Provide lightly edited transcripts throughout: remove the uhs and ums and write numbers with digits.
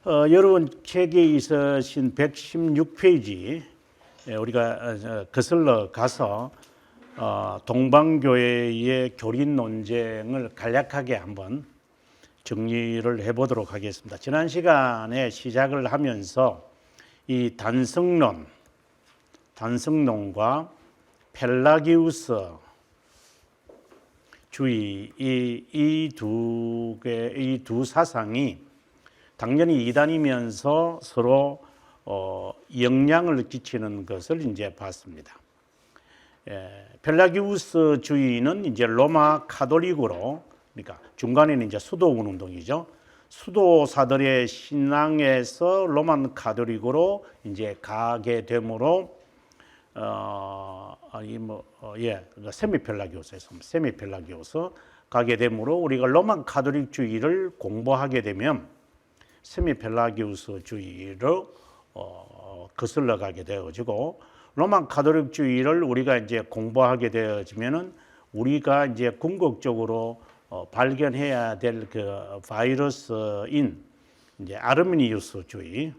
여러분 책에 있으신 116페이지 우리가 거슬러 가서 동방교회의 교린 논쟁을 간략하게 한번 정리를 해보도록 하겠습니다. 지난 시간에 시작을 하면서 이 단성론과 펠라기우스 주의 이 두 사상이 당연히 이단이면서 서로 영향을 끼치는 것을 이제 봤습니다. 펠라기우스주의는 이제 로마 카톨릭으로, 그러니까 중간에는 이제 수도원 운동이죠. 수도사들의 신앙에서 로만 카톨릭으로 이제 가게 되므로 세미펠라기오스 가게 되므로 우리가 로만 카톨릭주의를 공부하게 되면 세미펠라기우스주의로 거슬러 가게 되어지고, 로만 카톨릭주의를 우리가 이제 공부하게 되어지면은 우리가 이제 궁극적으로 발견해야 될 그 바이러스인 이제 아르미니우스주의를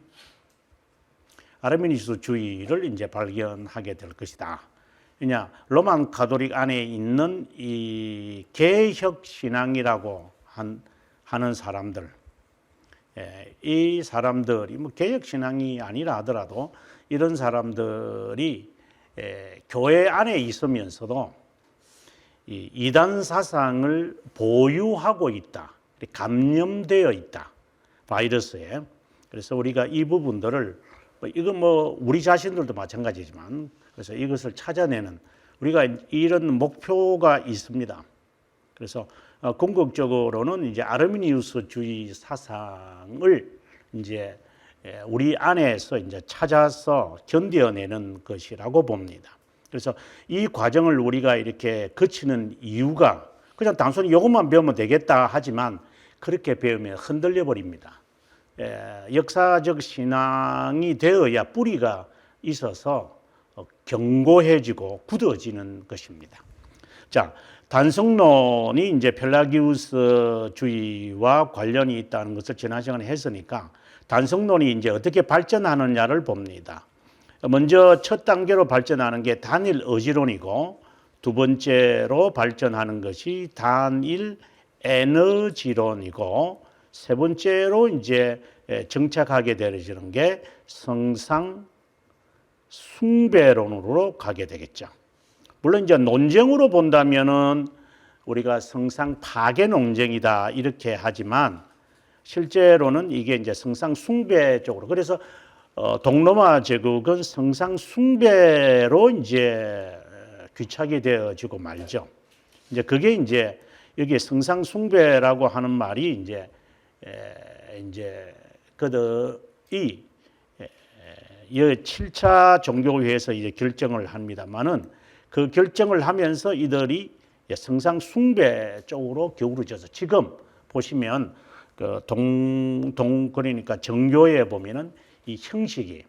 이제 발견하게 될 것이다. 그냥 로만 카톨릭 안에 있는 이 개혁 신앙이라고 하는 사람들, 이 사람들이 뭐 개혁 신앙이 아니라 하더라도 이런 사람들이 교회 안에 있으면서도 이 이단 사상을 보유하고 있다, 감염되어 있다, 바이러스에. 그래서 우리가 이 부분들을 이건 뭐 우리 자신들도 마찬가지지만, 그래서 이것을 찾아내는 우리가 이런 목표가 있습니다. 그래서 궁극적으로는 이제 아르미니우스주의 사상을 이제 우리 안에서 이제 찾아서 견뎌내는 것이라고 봅니다. 그래서 이 과정을 우리가 이렇게 거치는 이유가 그냥 단순히 이것만 배우면 되겠다 하지만 그렇게 배우면 흔들려 버립니다. 역사적 신앙이 되어야 뿌리가 있어서 견고해지고 굳어지는 것입니다. 자, 단성론이 이제 펠라기우스주의와 관련이 있다는 것을 지난 시간에 했으니까 단성론이 이제 어떻게 발전하느냐를 봅니다. 먼저 첫 단계로 발전하는 게 단일 의지론이고, 두 번째로 발전하는 것이 단일 에너지론이고, 세 번째로 이제 정착하게 되어지는 게 성상 숭배론으로 가게 되겠죠. 물론 이제 논쟁으로 본다면은 우리가 성상 파괴 논쟁이다 이렇게 하지만 실제로는 이게 이제 성상 숭배 쪽으로, 그래서 동로마 제국은 성상 숭배로 이제 귀착이 되어지고 말죠. 이제 그게 이제 여기 성상 숭배라고 하는 말이 이제 그들이 7차 종교회에서 이제 결정을 합니다만은 그 결정을 하면서 이들이 성상 숭배 쪽으로 기울어져서 지금 보시면 그 그러니까 정교에 보면은 이 형식이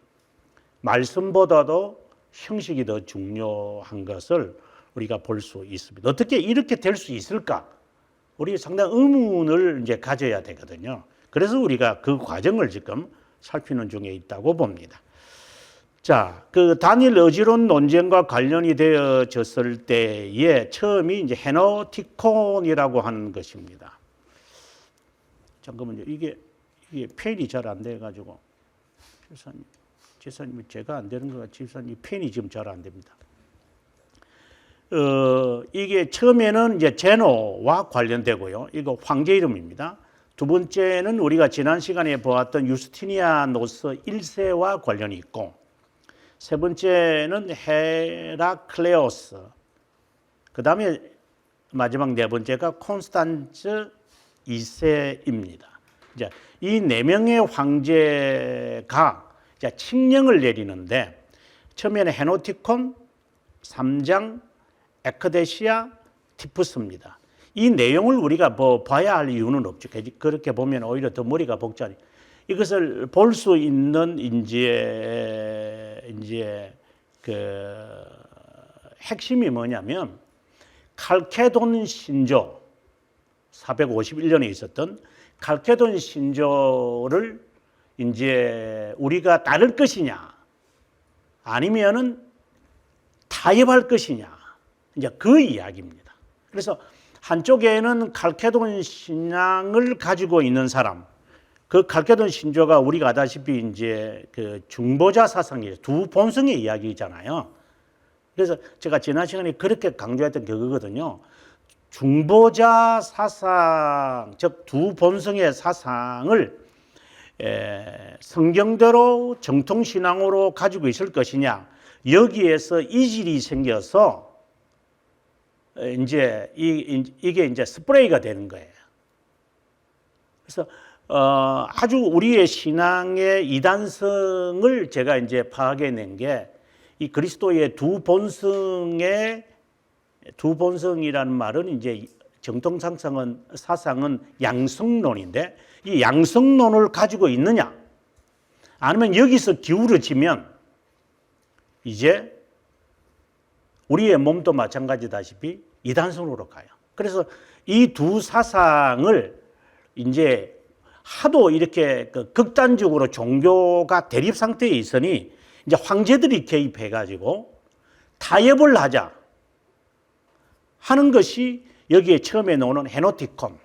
말씀보다도 형식이 더 중요한 것을 우리가 볼 수 있습니다. 어떻게 이렇게 될 수 있을까? 우리 상당히 의문을 이제 가져야 되거든요. 그래서 우리가 그 과정을 지금 살피는 중에 있다고 봅니다. 자, 그 단일 의지론 논쟁과 관련이 되어졌을 때에 처음이 이제 헤노티콘이라고 하는 것입니다. 잠깐만요. 이게 펜이 잘 안 돼가지고 지사님 제가 안 되는 거가 지사님 펜이 지금 잘 안 됩니다. 이게 처음에는 이제 제노와 관련되고요. 이거 황제 이름입니다. 두 번째는 우리가 지난 시간에 보았던 유스티니아노스 1세와 관련이 있고, 세 번째는 헤라클레오스, 그 다음에 마지막 네 번째가 콘스탄츠 2세입니다. 이제 이 네 명의 황제가 이제 칙령을 내리는데, 처음에는 헤노티콘, 3장, 에크데시아, 티푸스입니다. 이 내용을 우리가 뭐 봐야 할 이유는 없죠. 그렇게 보면 오히려 더 머리가 복잡해. 이것을 볼 수 있는 이제 그 핵심이 뭐냐면 칼케돈 신조 451년에 있었던 칼케돈 신조를 이제 우리가 따를 것이냐, 아니면은 타협할 것이냐, 이제 그 이야기입니다. 그래서 한쪽에는 칼케돈 신앙을 가지고 있는 사람, 그 칼케돈 신조가 우리가 아다시피 이제 그 중보자 사상이에요. 두 본성의 이야기잖아요. 그래서 제가 지난 시간에 그렇게 강조했던 게 그거거든요. 중보자 사상, 즉 두 본성의 사상을 성경대로 정통신앙으로 가지고 있을 것이냐, 여기에서 이질이 생겨서 이제 이게 이제 스프레이가 되는 거예요. 그래서 아주 우리의 신앙의 이단성을 제가 이제 파악해낸 게 이 그리스도의 두 본성이라는 말은 이제 정통 사상은 양성론인데, 이 양성론을 가지고 있느냐, 아니면 여기서 기울어지면 이제 우리의 몸도 마찬가지다시피 이단성으로 가요. 그래서 이 두 사상을 이제 하도 이렇게 극단적으로 종교가 대립 상태에 있으니 이제 황제들이 개입해가지고 타협을 하자 하는 것이 여기에 처음에 나오는 헤노티콘,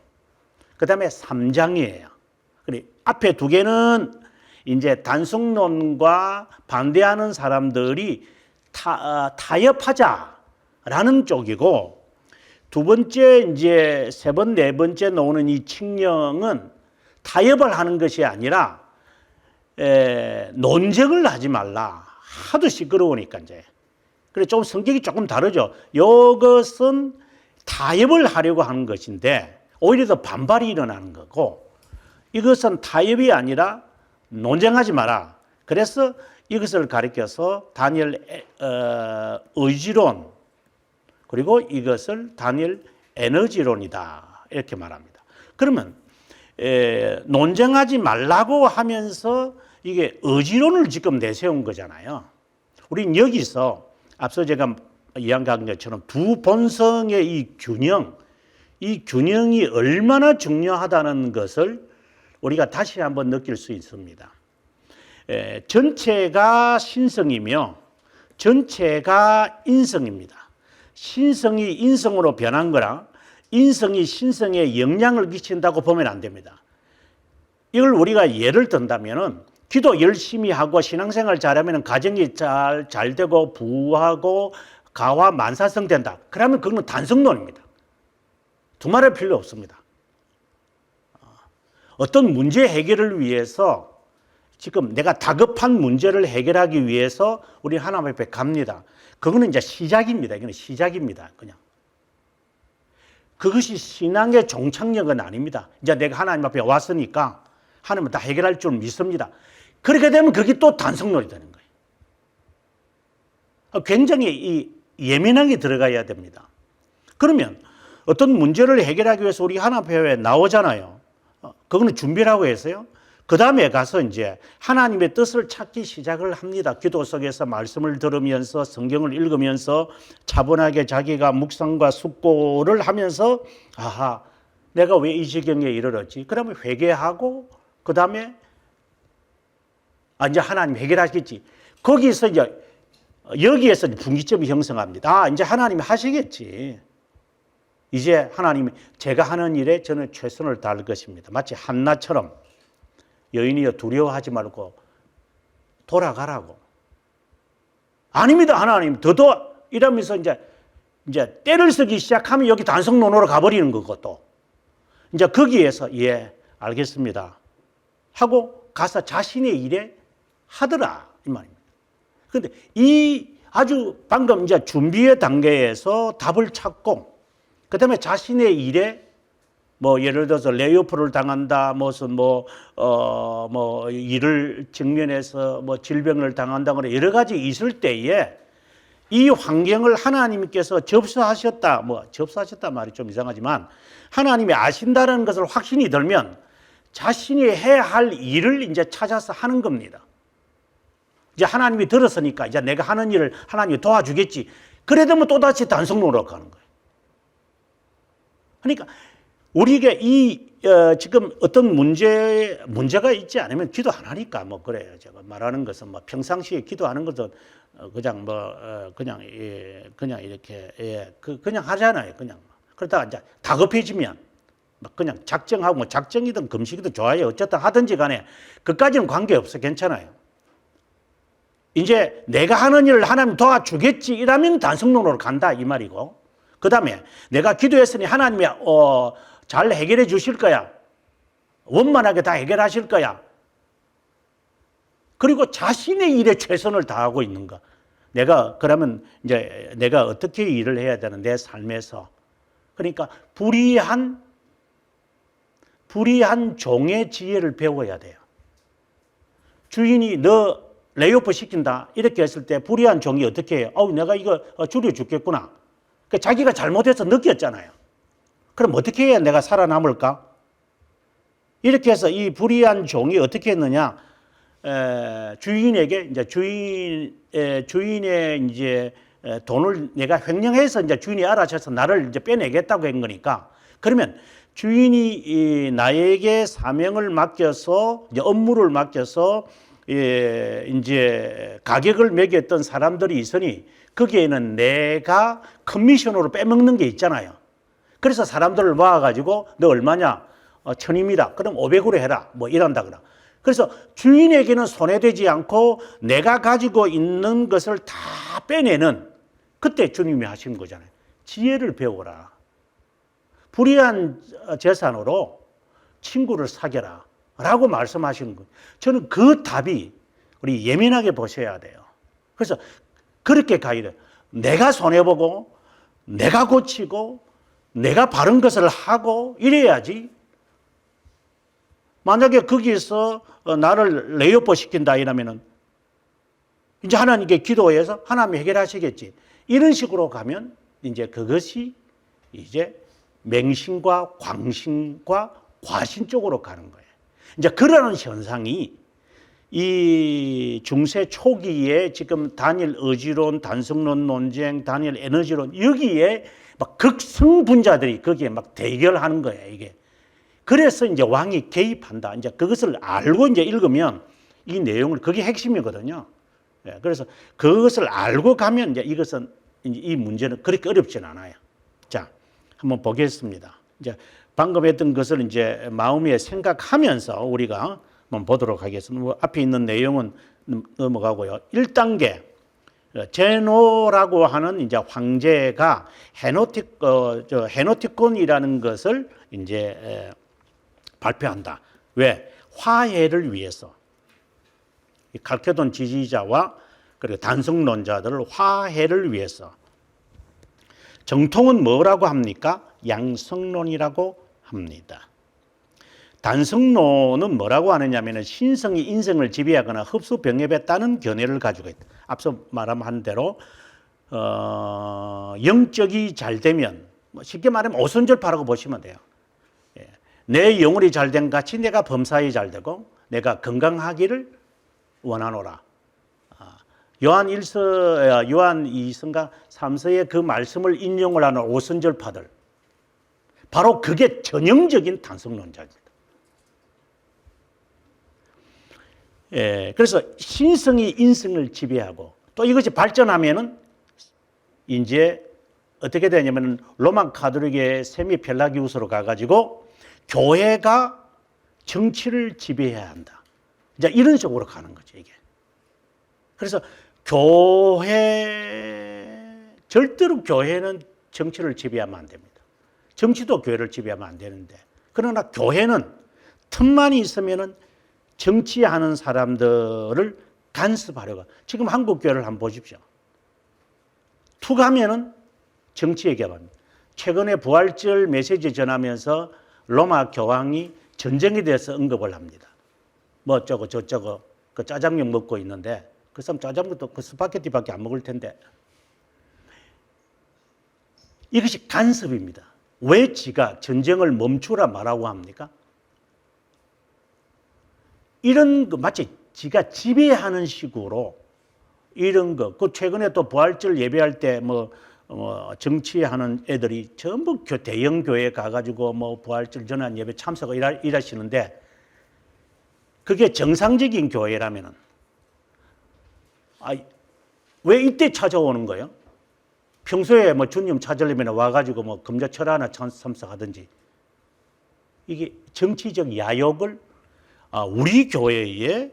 그 다음에 3장이에요. 앞에 두 개는 이제 단성론과 반대하는 사람들이 타협하자라는 쪽이고, 두 번째 이제 세 번, 네 번째 나오는 이 칙령은 타협을 하는 것이 아니라 논쟁을 하지 말라. 하도 시끄러우니까 이제. 그래 좀 성격이 조금 다르죠. 이것은 타협을 하려고 하는 것인데 오히려 더 반발이 일어나는 거고, 이것은 타협이 아니라 논쟁하지 마라. 그래서 이것을 가리켜서 다니엘 의지론, 그리고 이것을 다니엘 에너지론이다 이렇게 말합니다. 그러면 논쟁하지 말라고 하면서 이게 의지론을 지금 내세운 거잖아요. 우린 여기서 앞서 제가 이야기한 것처럼 두 본성의 이 균형이 얼마나 중요하다는 것을 우리가 다시 한번 느낄 수 있습니다. 전체가 신성이며 전체가 인성입니다. 신성이 인성으로 변한 거라 인성이 신성에 영향을 끼친다고 보면 안 됩니다. 이걸 우리가 예를 든다면은 기도 열심히 하고 신앙생활 잘하면 가정이 잘 되고 부하고 가와 만사성 된다. 그러면 그건 단성론입니다. 두말할 필요 없습니다. 어떤 문제 해결을 위해서 지금 내가 다급한 문제를 해결하기 위해서 우리 하나님 앞에 갑니다. 그거는 이제 시작입니다. 이거는 시작입니다. 그냥. 그것이 신앙의 종착역은 아닙니다. 이제 내가 하나님 앞에 왔으니까 하나님은 다 해결할 줄 믿습니다. 그렇게 되면 그게 또 단성론이 되는 거예요. 굉장히 예민하게 들어가야 됩니다. 그러면 어떤 문제를 해결하기 위해서 우리 하나님 앞에 나오잖아요. 그거는 준비라고 해서요. 그 다음에 가서 이제 하나님의 뜻을 찾기 시작을 합니다. 기도 속에서 말씀을 들으면서 성경을 읽으면서 차분하게 자기가 묵상과 숙고를 하면서 아하, 내가 왜 이 지경에 이르렀지? 그러면 회개하고 그 다음에 이제 하나님 해결하겠지. 거기서 이제 여기에서 분기점이 형성합니다. 이제 하나님이 하시겠지. 이제 하나님이 제가 하는 일에 저는 최선을 다할 것입니다. 마치 한나처럼 여인이여 두려워하지 말고 돌아가라고. 아닙니다. 하나님 더더 이러면서 이제 때를 쓰기 시작하면 여기 단성론으로 가버리는 거고, 이제 거기에서 예 알겠습니다 하고 가서 자신의 일에 하더라 이 말입니다. 그런데 이 아주 방금 이제 준비의 단계에서 답을 찾고 그 다음에 자신의 일에 뭐 예를 들어서 레이오프를 당한다, 무슨 일을 직면해서 뭐 질병을 당한다거나 여러 가지 있을 때에 이 환경을 하나님께서 접수하셨다, 접수하셨다 말이 좀 이상하지만 하나님이 아신다는 것을 확신이 들면 자신이 해야 할 일을 이제 찾아서 하는 겁니다. 이제 하나님이 들었으니까 이제 내가 하는 일을 하나님이 도와주겠지. 그래 되면 또다시 단성론으로 가는 거예요. 그러니까 우리에게 이 지금 어떤 문제가 있지 않으면 기도 안 하니까 뭐 그래요. 제가 말하는 것은 뭐 평상시에 기도하는 것은 그냥 그냥 이렇게 그냥 하잖아요. 그냥 그러다가 이제 다급해지면 막 그냥 작정하고 뭐 작정이든 금식이든 좋아요. 어쨌든 하든지 간에 그까지는 관계없어. 괜찮아요. 이제 내가 하는 일을 하나님 도와주겠지 이러면 단성론으로 간다 이 말이고, 그 다음에 내가 기도했으니 하나님이 잘 해결해 주실 거야. 원만하게 다 해결하실 거야. 그리고 자신의 일에 최선을 다하고 있는 거. 그러면 이제 내가 어떻게 일을 해야 되는 내 삶에서. 그러니까 불의한 종의 지혜를 배워야 돼요. 주인이 너 레이오프 시킨다 이렇게 했을 때 불의한 종이 어떻게 해요? 내가 이거 줄여 죽겠구나. 그러니까 자기가 잘못해서 느꼈잖아요. 그럼 어떻게 해야 내가 살아남을까? 이렇게 해서 이 불의한 종이 어떻게 했느냐? 주인에게 이제 주인의 이제 돈을 내가 횡령해서 이제 주인이 알아채서 나를 이제 빼내겠다고 한 거니까, 그러면 주인이 나에게 사명을 맡겨서 이제 업무를 맡겨서 이제 가격을 매겼던 사람들이 있으니 거기에는 내가 커미션으로 빼먹는 게 있잖아요. 그래서 사람들을 모아가지고 너 얼마냐? 1000입니다. 그럼 500으로 해라. 뭐 이런다 그러. 그래서 주인에게는 손해되지 않고 내가 가지고 있는 것을 다 빼내는, 그때 주님이 하신 거잖아요. 지혜를 배워라. 불의한 재산으로 친구를 사겨라 라고 말씀하시는 거예요. 저는 그 답이 우리 예민하게 보셔야 돼요. 그래서 그렇게 가야 돼요. 내가 손해보고 내가 고치고 내가 바른 것을 하고 이래야지. 만약에 거기서 나를 레이오프 시킨다 이러면은 이제 하나님께 기도해서 하나님이 해결하시겠지. 이런 식으로 가면 이제 그것이 이제 맹신과 광신과 과신 쪽으로 가는 거예요. 이제 그러는 현상이 이 중세 초기에 지금 단일 의지론, 단성론 논쟁, 단일 에너지론, 여기에 막 극성분자들이 거기에 막 대결하는 거예요, 이게. 그래서 이제 왕이 개입한다. 이제 그것을 알고 이제 읽으면 이 내용을, 그게 핵심이거든요. 그래서 그것을 알고 가면 이제 이것은 이 문제는 그렇게 어렵진 않아요. 자, 한번 보겠습니다. 이제 방금 했던 것을 이제 마음에 생각하면서 우리가 한번 보도록 하겠습니다. 뭐 앞에 있는 내용은 넘어가고요. 1단계 제노라고 하는 이제 황제가 헤노티콘이라는 것을 이제 발표한다. 왜? 화해를 위해서. 칼케돈 지지자와 그리고 단성론자들을 화해를 위해서. 정통은 뭐라고 합니까? 양성론이라고 합니다. 단성론은 뭐라고 하느냐면 신성이 인성을 지배하거나 흡수 병합했다는 견해를 가지고 있다. 앞서 말한 대로 영적이 잘 되면 쉽게 말하면 오선절파라고 보시면 돼요. 내 영혼이 잘 된 같이 내가 범사에 잘 되고 내가 건강하기를 원하노라. 요한 2서인가 3서의 그 말씀을 인용을 하는 오선절파들, 바로 그게 전형적인 단성론자입니다. 그래서 신성이 인성을 지배하고 또 이것이 발전하면은 이제 어떻게 되냐면 로마 가톨릭의 세미 펠라기우스로 가가지고 교회가 정치를 지배해야 한다. 이제 이런 식으로 가는 거죠, 이게. 그래서 절대로 교회는 정치를 지배하면 안 됩니다. 정치도 교회를 지배하면 안 되는데, 그러나 교회는 틈만 있으면은 정치하는 사람들을 간섭하려고. 지금 한국 교회를 한번 보십시오. 툭 하면은 정치 얘기합니다. 최근에 부활절 메시지 전하면서 로마 교황이 전쟁에 대해서 언급을 합니다. 뭐 어쩌고 저쩌고 그 짜장면 먹고 있는데 그 사람 짜장면도 그 스파게티밖에 안 먹을 텐데, 이것이 간섭입니다. 왜 지가 전쟁을 멈추라 말하고 합니까? 이런 거 마치 지가 지배하는 식으로 이런 거. 그 최근에 또 부활절 예배할 때 뭐 정치하는 애들이 전부 대형 교회 가가지고 뭐 부활절 전환 예배 참석 일하시는데 그게 정상적인 교회라면은 왜 이때 찾아오는 거예요? 평소에 뭐 주님 찾으려면 와가지고 뭐 금자철하나 참석하든지 이게 정치적 야욕을 우리 교회에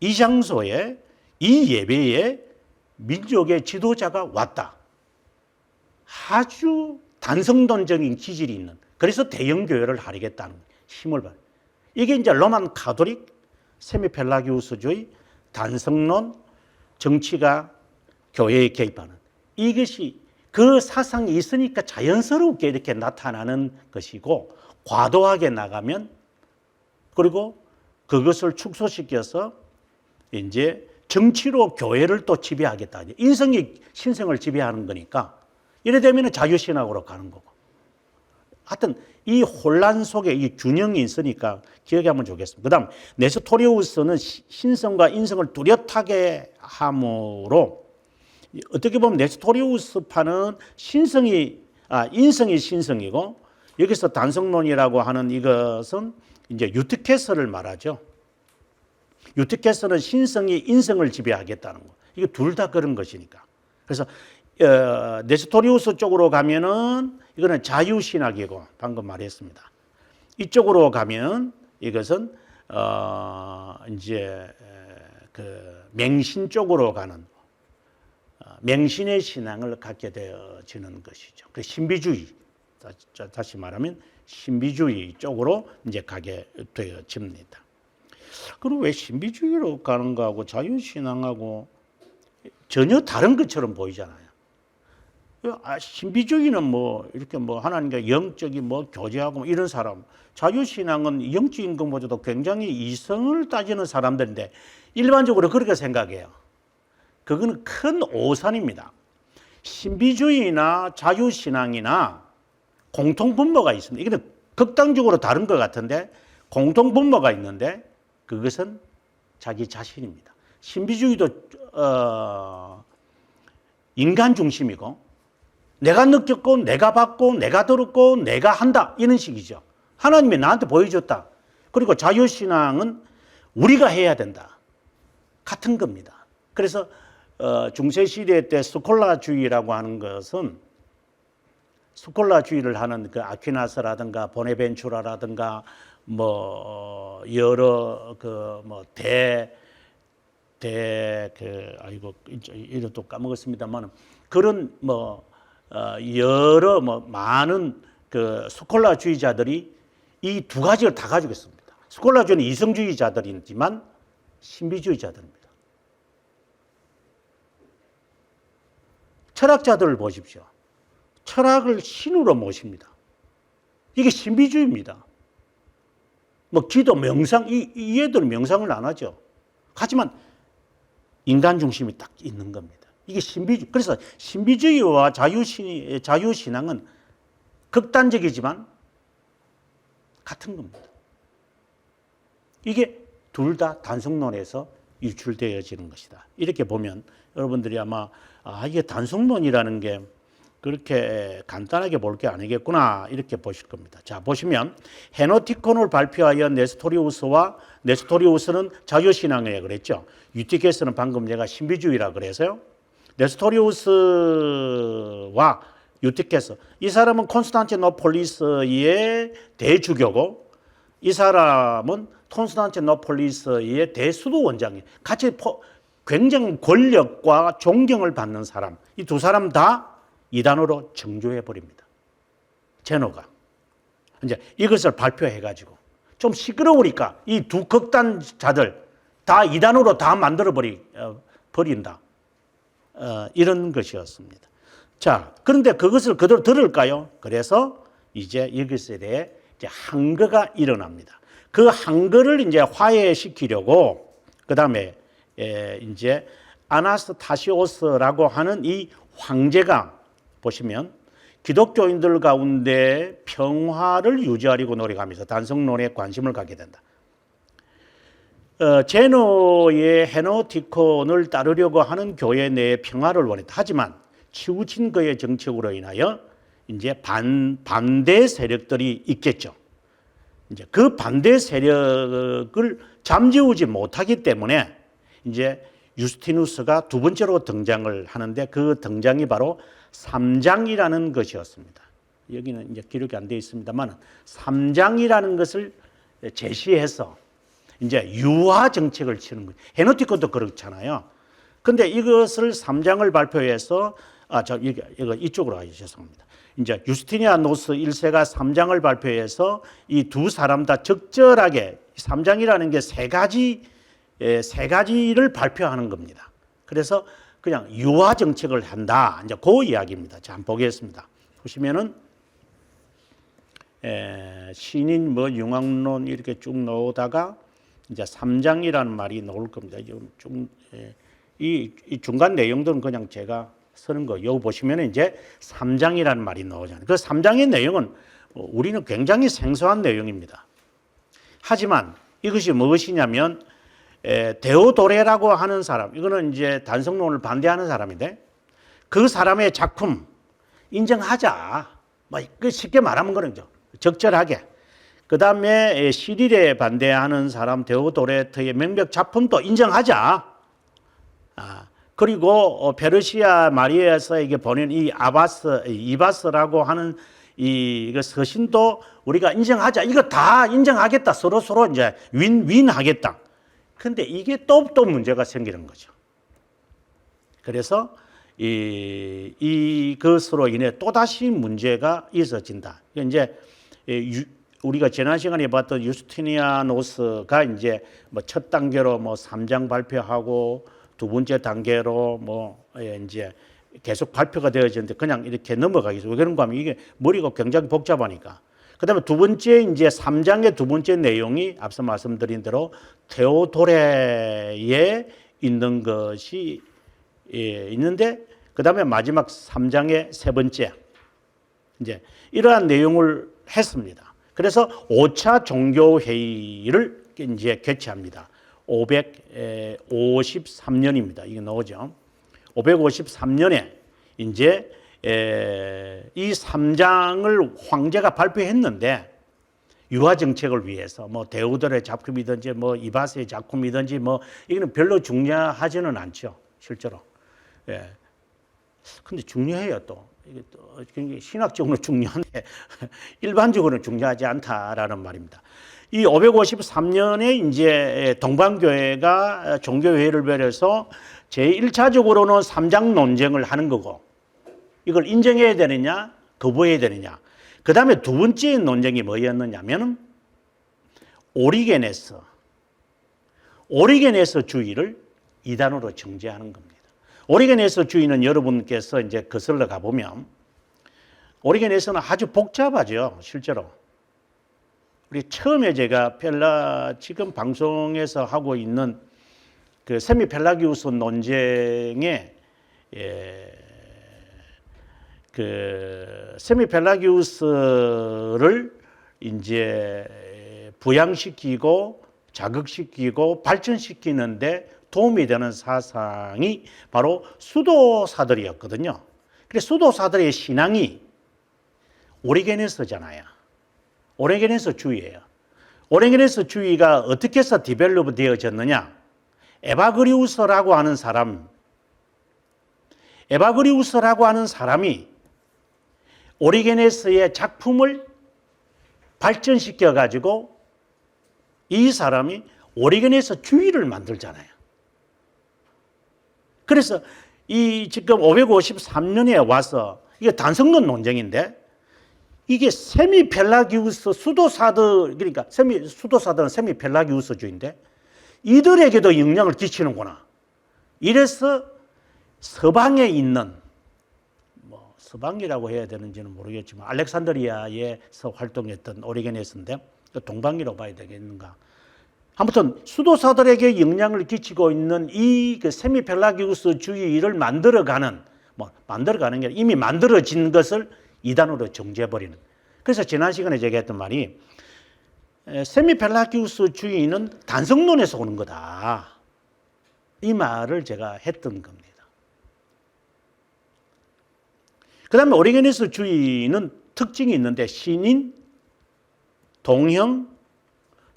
이 장소에 이 예배에 민족의 지도자가 왔다. 아주 단성론적인 기질이 있는 그래서 대형 교회를 하려겠다는 힘을 봐. 이게 이제 로만 가톨릭 세미펠라기우스주의 단성론 정치가 교회에 개입하는 이것이 그 사상이 있으니까 자연스럽게 이렇게 나타나는 것이고 과도하게 나가면 그리고 그것을 축소시켜서 이제 정치로 교회를 또 지배하겠다. 인성이 신성을 지배하는 거니까 이래 되면 자유신학으로 가는 거고. 하여튼 이 혼란 속에 이 균형이 있으니까 기억하면 좋겠습니다. 그 다음 네스토리우스는 신성과 인성을 뚜렷하게 함으로 어떻게 보면 네스토리우스파는 인성이 신성이고 여기서 단성론이라고 하는 이것은 이제 유트케서를 말하죠. 유트케서는 신성이 인성을 지배하겠다는 거. 이게 둘 다 그런 것이니까. 그래서 네스토리우스 쪽으로 가면은 이거는 자유신학이고 방금 말했습니다. 이쪽으로 가면 이것은 이제 그 맹신 쪽으로 가는 맹신의 신앙을 갖게 되어지는 것이죠. 그 신비주의 다시 말하면 신비주의 쪽으로 이제 가게 되어집니다. 그리고 왜 신비주의로 가는 거하고 자유신앙하고 전혀 다른 것처럼 보이잖아요. 신비주의는 뭐 이렇게 뭐 하나님과 영적인 뭐 교제하고 뭐 이런 사람, 자유신앙은 영적인 것보다도 굉장히 이성을 따지는 사람들인데 일반적으로 그렇게 생각해요. 그거는 큰 오산입니다. 신비주의나 자유신앙이나 공통분모가 있습니다. 이게 극단적으로 다른 것 같은데 공통분모가 있는데 그것은 자기 자신입니다. 신비주의도 인간 중심이고 내가 느꼈고 내가 받고 내가 들었고 내가 한다 이런 식이죠. 하나님이 나한테 보여줬다. 그리고 자유신앙은 우리가 해야 된다. 같은 겁니다. 그래서 중세시대 때 스콜라주의라고 하는 것은 스콜라주의를 하는 그 아퀴나스라든가 보네벤추라라든가 뭐 여러 이름 또 까먹었습니다만 그런 여러 많은 그 스콜라주의자들이 이 두 가지를 다 가지고 있습니다. 스콜라주의는 이성주의자들이지만 신비주의자들입니다. 철학자들을 보십시오. 철학을 신으로 모십니다. 이게 신비주의입니다. 뭐 기도, 명상, 이 애들은 명상을 안 하죠. 하지만 인간 중심이 딱 있는 겁니다. 이게 신비주의. 그래서 신비주의와 자유신앙은 극단적이지만 같은 겁니다. 이게 둘 다 단성론에서 유출되어지는 것이다. 이렇게 보면 여러분들이 아마 이게 단성론이라는 게 그렇게 간단하게 볼 게 아니겠구나 이렇게 보실 겁니다. 자, 보시면 헤노티콘을 발표하여 네스토리우스는 자유신앙이라고 그랬죠. 유티케스는 방금 제가 신비주의라고 그래서요. 네스토리우스와 유티케스, 이 사람은 콘스탄티노폴리스의 대주교고 이 사람은 콘스탄티노폴리스의 대수도 원장이에요. 같이 굉장히 권력과 존경을 받는 사람. 이 두 사람 다 이단으로 정조해 버립니다. 제노가 이제 이것을 발표해 가지고 좀 시끄러우니까 이 두 극단자들 다 이단으로 다 만들어 버린다. 이런 것이었습니다. 자, 그런데 그것을 그대로 들을까요? 그래서 이제 이것에 대해 이제 항거가 일어납니다. 그 항거를 이제 화해시키려고 그 다음에 이제 아나스타시오스라고 하는 이 황제가 보시면 기독교인들 가운데 평화를 유지하려고 노력하면서 단성론에 관심을 갖게 된다. 제노의 헤노티콘을 따르려고 하는 교회 내의 평화를 원했다. 하지만 치우친 그의 정책으로 인하여 이제 반대 세력들이 있겠죠. 이제 그 반대 세력을 잠재우지 못하기 때문에 이제 유스티누스가 두 번째로 등장을 하는데 그 등장이 바로 삼장이라는 것이었습니다. 여기는 이제 기록이 안 되어 있습니다만 삼장이라는 것을 제시해서 이제 유화 정책을 치는 거예요. 헤노티코도 그렇잖아요. 근데 이것을 삼장을 발표해서 이거 이쪽으로 가요. 죄송합니다. 이제 유스티니아노스 1세가 삼장을 발표해서 이 두 사람 다 적절하게 삼장이라는 게 세 가지를 발표하는 겁니다. 그래서 그냥 유화 정책을 한다. 이제 그 이야기입니다. 자, 한번 보겠습니다. 보시면은 신인 뭐 융합론 이렇게 쭉 나오다가 이제 삼장이라는 말이 나올 겁니다. 이 중간 내용들은 그냥 제가 쓰는 거. 여기 보시면 이제 삼장이라는 말이 나오잖아요. 그 삼장의 내용은 우리는 굉장히 생소한 내용입니다. 하지만 이것이 무엇이냐면 데오도레라고 하는 사람, 이거는 이제 단성론을 반대하는 사람인데 그 사람의 작품 인정하자. 뭐 쉽게 말하면 그런죠. 적절하게. 그 다음에 시릴에 반대하는 사람 데오도레트의 명백 작품도 인정하자. 그리고 페르시아 마리아서에게 보낸 이 이바스라고 하는 이 서신도 우리가 인정하자. 이거 다 인정하겠다. 서로 이제 윈하겠다. 근데 이게 또 문제가 생기는 거죠. 그래서 이것으로 인해 또다시 문제가 있어진다. 이제 우리가 지난 시간에 봤던 유스티니아노스가 이제 뭐 첫 단계로 뭐 3장 발표하고 두 번째 단계로 뭐 이제 계속 발표가 되어지는데 그냥 이렇게 넘어가겠어요. 왜 그런가 하면 이게 머리가 굉장히 복잡하니까. 그다음에 두 번째 이제 3장의 두 번째 내용이 앞서 말씀드린 대로 테오도레에 있는 것이 있는데 그다음에 마지막 3장의 세 번째 이제 이러한 내용을 했습니다. 그래서 5차 종교 회의를 이제 개최합니다. 553년입니다. 이게 나오죠. 553년에 이제 이 3장을 황제가 발표했는데 유화 정책을 위해서 뭐 데오도레 작품이든지 뭐 이바스의 작품이든지 뭐 이거는 별로 중요하지는 않죠. 실제로. 예. 근데 중요해요 또. 이게 또 굉장히 신학적으로 중요한데 일반적으로는 중요하지 않다라는 말입니다. 이 553년에 이제 동방교회가 종교회의를 벌여서 제1차적으로는 3장 논쟁을 하는 거고 이걸 인정해야 되느냐 거부해야 되느냐. 그 다음에 두 번째 논쟁이 뭐였느냐면 오리게네스 주의를 이단으로 정죄하는 겁니다. 오리게네스 주의는 여러분께서 이제 거슬러 가보면 오리게네스는 아주 복잡하죠. 실제로. 우리 처음에 제가 지금 방송에서 하고 있는 그 세미펠라기우스 논쟁에 그 세미펠라기우스를 이제 부양시키고 자극시키고 발전시키는데 도움이 되는 사상이 바로 수도사들이었거든요. 그래서 수도사들의 신앙이 오리게네스잖아요. 오리게네스 주의예요. 오리게네스 주의가 어떻게 해서 디벨롭 되어졌느냐? 에바그리우스라고 하는 사람이 오리게네스의 작품을 발전시켜 가지고 이 사람이 오리게네스 주의를 만들잖아요. 그래서 이 지금 553년에 와서 이게 단성론 논쟁인데 이게 세미펠라기우스 수도사들 그러니까 수도사들은 세미펠라기우스주의인데 이들에게도 영향을 끼치는구나. 이래서 서방에 있는 뭐 서방이라고 해야 되는지는 모르겠지만 알렉산드리아에서 활동했던 오리게네스인데 동방이라고 봐야 되겠는가. 아무튼 수도사들에게 영향을 끼치고 있는 이 세미펠라기우스주의를 만들어가는 게 이미 만들어진 것을 이단으로 정죄해버리는. 그래서 지난 시간에 제가 했던 말이 세미펠라기우스주의는 단성론에서 오는 거다. 이 말을 제가 했던 겁니다. 그 다음에 오리게니스 주의는 특징이 있는데 신인, 동형,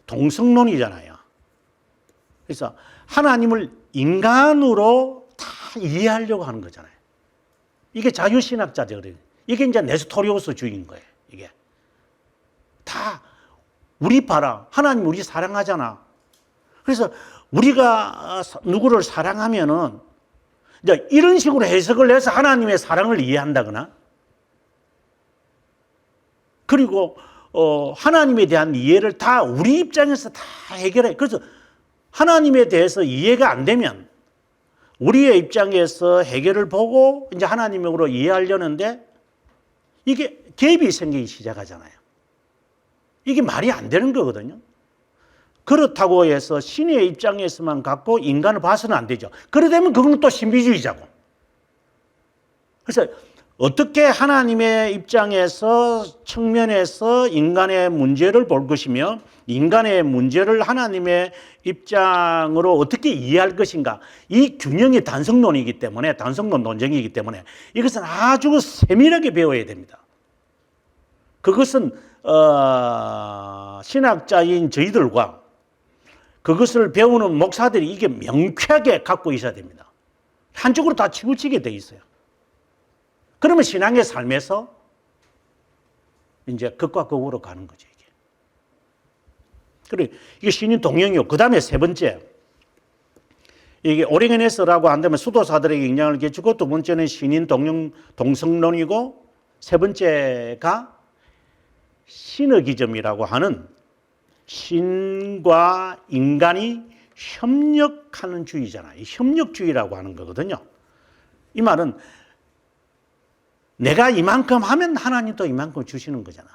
동성론이잖아요. 그래서 하나님을 인간으로 다 이해하려고 하는 거잖아요. 이게 자유신학자들, 이게 이제 네스토리오스주의인 거예요. 이게 다 우리 봐라, 하나님 우리 사랑하잖아. 그래서 우리가 누구를 사랑하면은 이제 이런 식으로 해석을 해서 하나님의 사랑을 이해한다거나, 그리고 하나님에 대한 이해를 다 우리 입장에서 다 해결해. 그래서 하나님에 대해서 이해가 안 되면 우리의 입장에서 해결을 보고 이제 하나님으로 이해하려는데 이게 갭이 생기기 시작하잖아요. 이게 말이 안 되는 거거든요. 그렇다고 해서 신의 입장에서만 갖고 인간을 봐서는 안 되죠. 그러다면 그건 또 신비주의자고. 그래서 어떻게 하나님의 입장에서 측면에서 인간의 문제를 볼 것이며 인간의 문제를 하나님의 입장으로 어떻게 이해할 것인가, 이 균형이 단성론이기 때문에, 단성론 논쟁이기 때문에 이것은 아주 세밀하게 배워야 됩니다. 그것은 신학자인 저희들과 그것을 배우는 목사들이 이게 명쾌하게 갖고 있어야 됩니다. 한쪽으로 다 치우치게 돼 있어요. 그러면 신앙의 삶에서 이제 극과 극으로 가는 거죠, 이게. 그래, 이게 신인 동형이요. 그 다음에 세 번째, 이게 오리게네스라고 한다면 수도사들에게 영향을 끼치고, 두 번째는 신인 동형 동성론이고, 세 번째가 시너기즘이라고 하는 신과 인간이 협력하는 주의잖아요. 협력주의라고 하는 거거든요. 이 말은 내가 이만큼 하면 하나님도 이만큼 주시는 거잖아.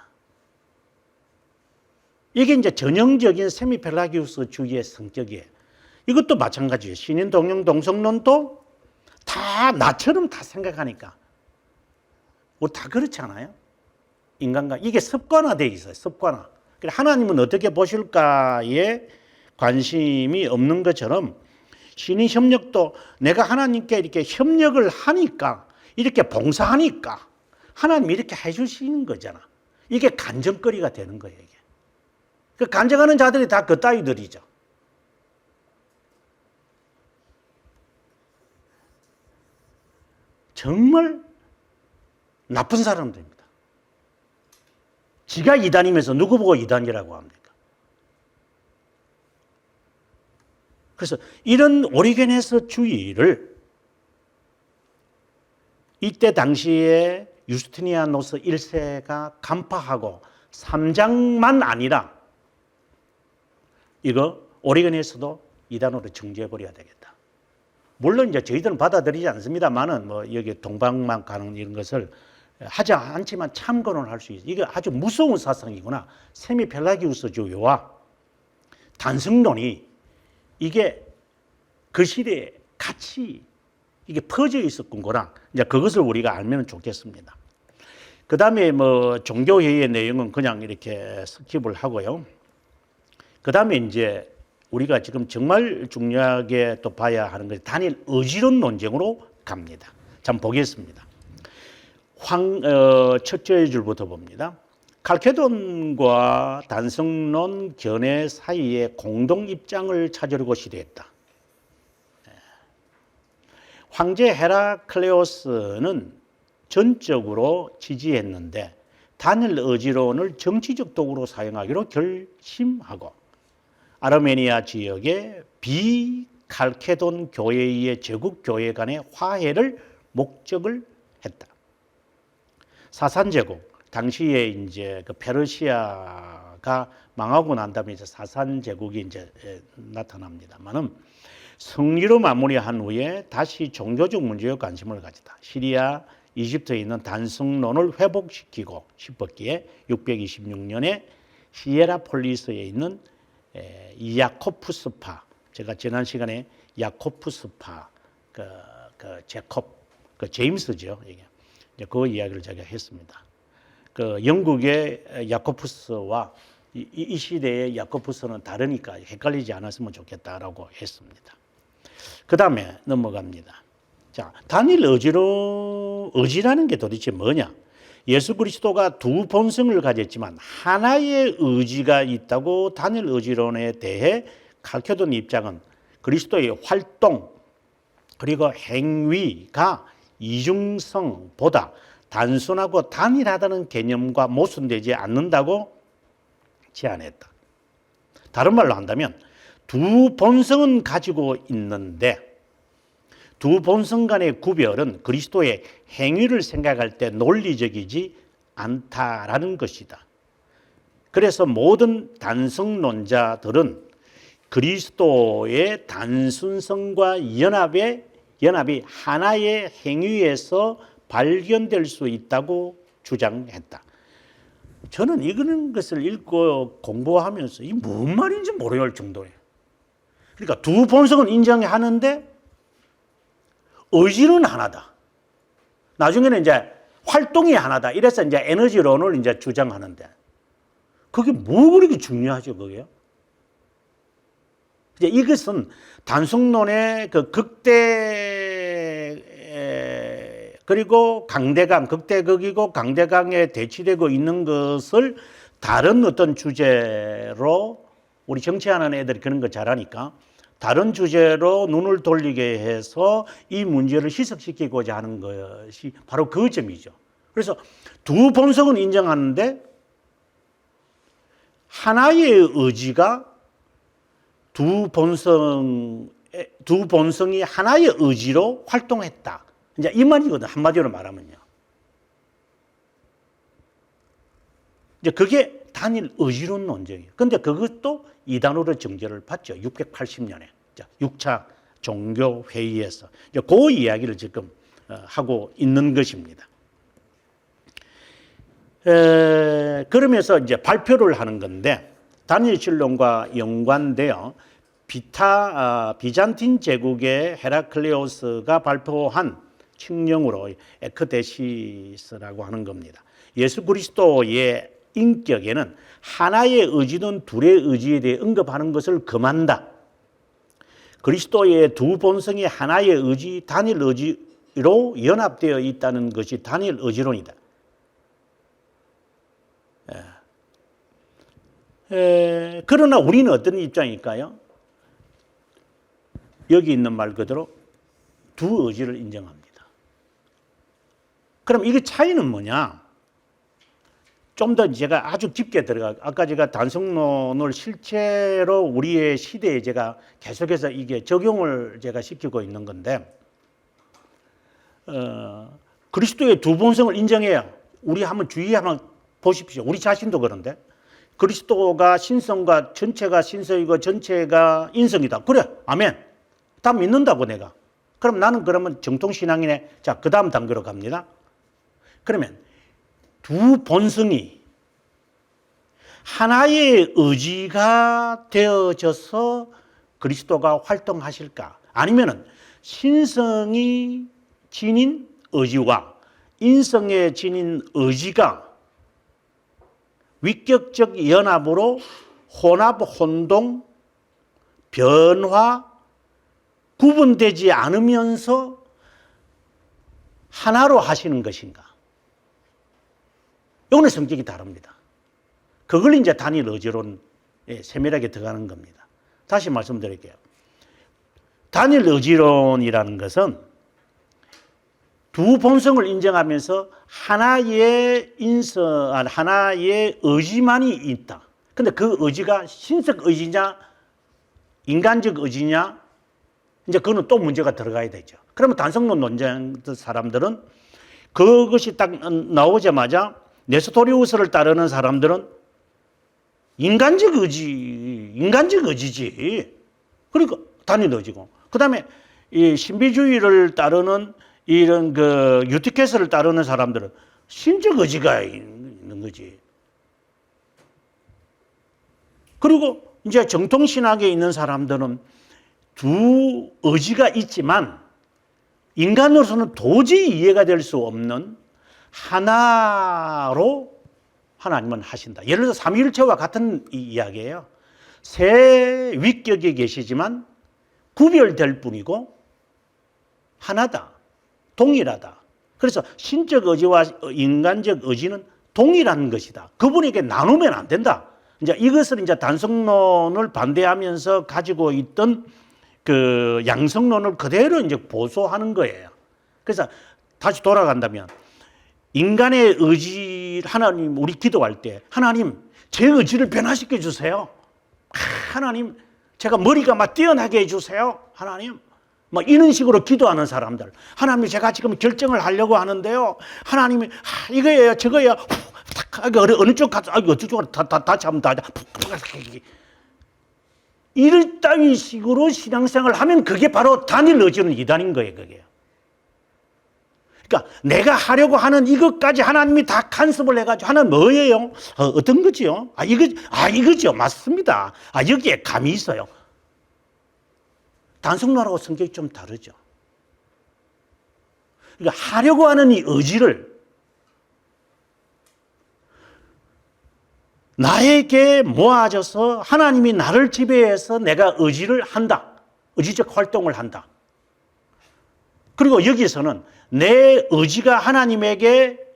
이게 이제 전형적인 세미펠라기우스주의의 성격이에요. 이것도 마찬가지예요. 신인 동형 동성론도 다 나처럼 다 생각하니까. 우리 다 그렇지 않아요? 인간과 이게 습관화되어 있어요. 습관화. 하나님은 어떻게 보실까에 관심이 없는 것처럼 신인 협력도 내가 하나님께 이렇게 협력을 하니까, 이렇게 봉사하니까 하나님이 이렇게 해주시는 거잖아. 이게 간증거리가 되는 거예요. 이게. 그 간증하는 자들이 다 그 따위들이죠. 정말 나쁜 사람들입니다. 지가 이단이면서 누구 보고 이단이라고 합니까? 그래서 이런 오리게네스 주의를 이때 당시에 유스티니아노스 1세가 간파하고 3장만 아니라 이거 오리게네스도 이단으로 정죄해버려야 되겠다. 물론 이제 저희들은 받아들이지 않습니다만은 뭐 여기 동방만 가는 이런 것을 하지 않지만 참고는 할 수 있어요. 이게 아주 무서운 사상이구나. 세미펠라기우스주의와 단성론이 이게 그 시대에 같이 이게 퍼져 있었군 거랑 이제 그것을 우리가 알면 좋겠습니다. 그 다음에 뭐 종교회의의 내용은 그냥 이렇게 스킵을 하고요. 그 다음에 이제 우리가 지금 정말 중요하게 또 봐야 하는 것이 단일 의지론 논쟁으로 갑니다. 자, 보겠습니다. 첫째 줄부터 봅니다. 칼케돈과 단성론 견해 사이에 공동 입장을 찾으려고 시도했다. 황제 헤라클레오스는 전적으로 지지했는데 단일 의지론을 정치적 도구로 사용하기로 결심하고 아르메니아 지역의 비칼케돈 교회의 제국 교회 간의 화해를 목적을 했다. 사산제국, 당시에 이제 그 페르시아가 망하고 난 다음에 이제 사산제국이 이제 나타납니다만은 승리로 마무리한 후에 다시 종교적 문제에 관심을 가졌다. 시리아, 이집트에 있는 단성론을 회복시키고 싶었기에 626년에 히에라폴리스에 있는 야코푸스파, 제가 지난 시간에 야코푸스파, 제콥, 제임스죠. 이게. 그 이야기를 제가 했습니다. 그 영국의 야코푸스와 이 시대의 야코푸스는 다르니까 헷갈리지 않았으면 좋겠다라고 했습니다. 그 다음에 넘어갑니다. 자, 단일 의지론을 의지라는 게 도대체 뭐냐? 예수 그리스도가 두 본성을 가졌지만 하나의 의지가 있다고 단일 의지론에 대해 가르쳐둔 입장은 그리스도의 활동 그리고 행위가 이중성보다 단순하고 단일하다는 개념과 모순되지 않는다고 제안했다. 다른 말로 한다면 두 본성은 가지고 있는데 두 본성 간의 구별은 그리스도의 행위를 생각할 때 논리적이지 않다라는 것이다. 그래서 모든 단성론자들은 그리스도의 단순성과 연합이 하나의 행위에서 발견될 수 있다고 주장했다. 저는 이런 것을 읽고 공부하면서 이게 뭔 말인지 모를 정도예요. 그러니까 두 본성은 인정하는데 의지는 하나다. 나중에는 이제 활동이 하나다. 이래서 이제 에너지론을 이제 주장하는데 그게 뭐 그렇게 중요하죠, 그게요? 이제 이것은 단순론의 그 그리고 강대강, 극대극이고 강대강에 대치되고 있는 것을 다른 어떤 주제로 우리 정치하는 애들이 그런 거 잘하니까 다른 주제로 눈을 돌리게 해서 이 문제를 희석시키고자 하는 것이 바로 그 점이죠. 그래서 두 본성은 인정하는데 하나의 의지가 두 본성이 하나의 의지로 활동했다. 이제 이 말이거든, 한마디로 말하면요. 이제 그게 단일 의지론 논쟁이에요. 근데 그것도 이단으로 정죄를 받죠. 680년에. 6차 종교회의에서. 그 이야기를 지금 하고 있는 것입니다. 그러면서 이제 발표를 하는 건데, 단일 신론과 연관되어 비잔틴 제국의 헤라클레오스가 발표한 칙령으로 에크데시스라고 하는 겁니다. 예수 그리스도의 인격에는 하나의 의지든 둘의 의지에 대해 언급하는 것을 금한다. 그리스도의 두 본성이 하나의 의지, 단일 의지로 연합되어 있다는 것이 단일 의지론이다. 그러나 우리는 어떤 입장일까요? 여기 있는 말 그대로 두 의지를 인정합니다. 그럼 이게 차이는 뭐냐? 좀 더 제가 아주 깊게 아까 제가 단성론을 실제로 우리의 시대에 제가 계속해서 이게 적용을 제가 시키고 있는 건데, 그리스도의 두 본성을 인정해야 우리 한번 한번 보십시오. 우리 자신도 그런데 그리스도가 신성과 전체가 신성이고 전체가 인성이다. 그래, 아멘. 다 믿는다고 내가. 그럼 나는 그러면 정통신앙이네. 자, 그 다음 단계로 갑니다. 그러면 두 본성이 하나의 의지가 되어져서 그리스도가 활동하실까? 아니면은 신성이 지닌 의지와 인성의 지닌 의지가 위격적 연합으로 혼합, 혼동, 변화, 구분되지 않으면서 하나로 하시는 것인가? 이거는 성격이 다릅니다. 그걸 이제 단일 의지론에 세밀하게 들어가는 겁니다. 다시 말씀드릴게요. 단일 의지론이라는 것은 두 본성을 인정하면서 하나의 하나의 의지만이 있다. 근데 그 의지가 신적 의지냐, 인간적 의지냐, 이제 그거는 또 문제가 들어가야 되죠. 그러면 단성론 논쟁 사람들은 그것이 딱 나오자마자 네스토리우스를 따르는 사람들은 인간적 의지지. 그러니까 단일 의지고. 그 다음에 이 신비주의를 따르는 이런 그 유티케스를 따르는 사람들은 신적 의지가 있는 거지. 그리고 이제 정통신학에 있는 사람들은 두 의지가 있지만 인간으로서는 도저히 이해가 될 수 없는 하나로 하나님은 하신다. 예를 들어 삼위일체와 같은 이야기예요. 세 위격에 계시지만 구별될 뿐이고 하나다. 동일하다. 그래서 신적 의지와 인간적 의지는 동일한 것이다. 그분에게 나누면 안 된다. 이제 이것을 이제 단성론을 반대하면서 가지고 있던 그 양성론을 그대로 이제 보소하는 거예요. 그래서 다시 돌아간다면 인간의 의지, 하나님, 우리 기도할 때 하나님 제 의지를 변화시켜 주세요. 하나님 제가 머리가 막 뛰어나게 해주세요. 하나님 막 이런 식으로 기도하는 사람들, 하나님 제가 지금 결정을 하려고 하는데요, 하나님이 이거예요 저거예요, 어느 쪽 가서 어느 쪽으로 다 잡으면 다 이럴 따위 식으로 신앙생활을 하면 그게 바로 단일 의지는 이단인 거예요. 그게. 그러니까 내가 하려고 하는 이것까지 하나님이 다 간섭을 해가지고 하는 뭐예요? 어떤 거지요? 이거죠. 맞습니다. 여기에 감이 있어요. 단성론하고 성격이 좀 다르죠. 그러니까 하려고 하는 이 의지를 나에게 모아져서 하나님이 나를 지배해서 내가 의지를 한다. 의지적 활동을 한다. 그리고 여기서는 내 의지가 하나님에게,